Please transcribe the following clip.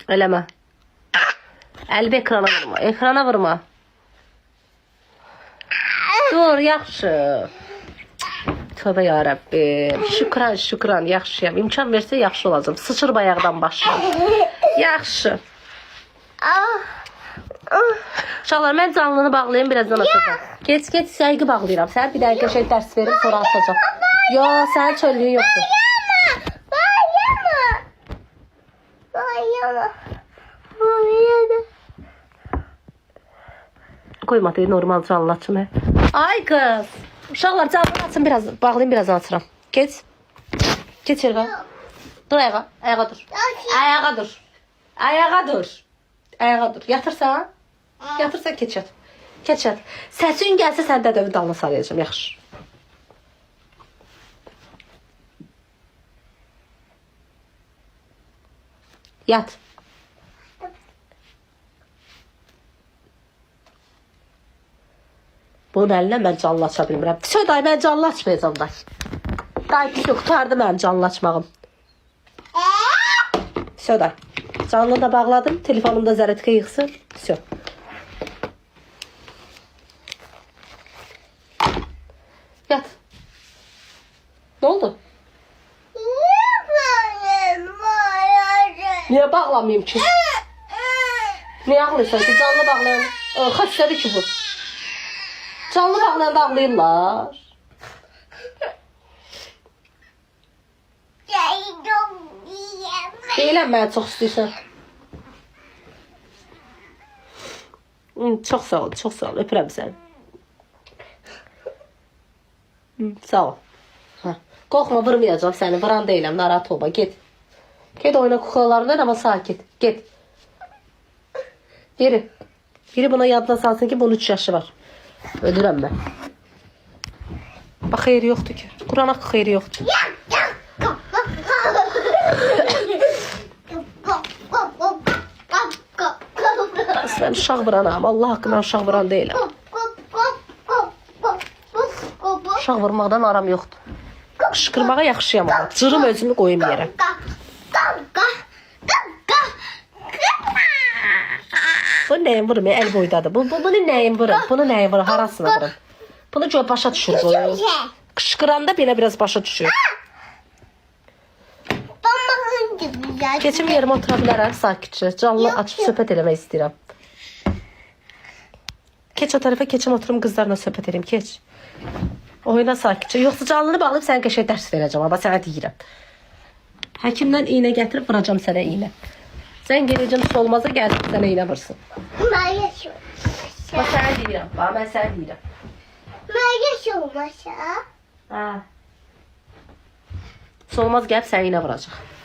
Eləmə. Əlbi ekrana vurma. Ekrana vurma. Dur, yaxşı. Tövbə ya Rəbbim. Şükran, şükran. Yaxşıyam. İmkan versə yaxşı olacağım. Sıçır bayaqdan başlayım. Yaxşı. Uşaqlar, mən canlını bağlayayım, birazdan açacağım. Geç, sərgi bağlayıram. Sən bir dəqiqə şey dərs verim, sonra açacağım. Yo, sənin çöllüyün yoxdur. Koyma deyil, normal canlı açın. Ay kız. Uşaqlar, canlını açın, biraz bağlayayım, birazdan açıram. Geç. Geç yerə. Dur ayağa. Ayağa dur. Ayağa dur. Ayağa dur. Ayağa dur. Yatırsan? Yatırsan keç yat. Keç yat. Səsin gəlsə sən də dövü dalına sarayacağım. Yaxşı. Yat. Bunun əlinə mən canlı aça bilmirəm. Söy dayı, mən canlı açmayacağım day. Dayı pis yok, tutardı mənim canlı açmağım. Söy dayı. Canlı da bağladım. Telefonumda zərətkə yıxsın. Söy. Yat. Ne oldu? Niye bağlamayayım ki? Niye ağlıyorsun ki? Canlı bağlayan. Xəstədir ki bu. Canlı bağlayan da ağlayırlar. Deyiləm mənə çox istəyirsən. Çox sağ ol, çox sağ ol. Öpürəm səni. Sağ ol. Qorxma, vurmayacağım səni. Vuran deyiləm, narahat olma. Get. Get oyna kuklalarından ama sakit. Get. Biri. Biri buna yadına salsın ki bunun 3 yaşı var. Ölürəm mən. Bax, xeyri yoxdur ki. Qurana xeyri yoxdur. Mən uşaq vuranam. Allah haqqında uşaq vuran deyiləm. Uşaq vurmaqdan aram yoxdur. Qışqırmağa yaxşıyam ama. Cırım özümü qoyum yerə. Bu nəyin vurur? El boydadır. Bunu nəyin vurur? Bunu nəyin vurur? Harasını vurur? Bunu gör başa düşür. Qışqıranda belə biraz başa düşür. Keçim yerimə otura bilərəm sakitcə. Canlı açıb söhbət eləmək istəyirəm. Keç o tərəfə, keçim oturum qızlarla söhbət edeyim. Keç. Oyna sakitcə. Yoxsa canlını bağlayıb sənə qəşəng dərs verəcəm. Amma sənə deyirəm. Həkimdən iynə gətirib vuracam sənə iynə. Sən geləcəm solmaza gəlsin sənə iynə vursun. Bax sənə deyirəm. Bax mən sənə deyirəm. Solmaz gəlib sənə iynə vuracaq.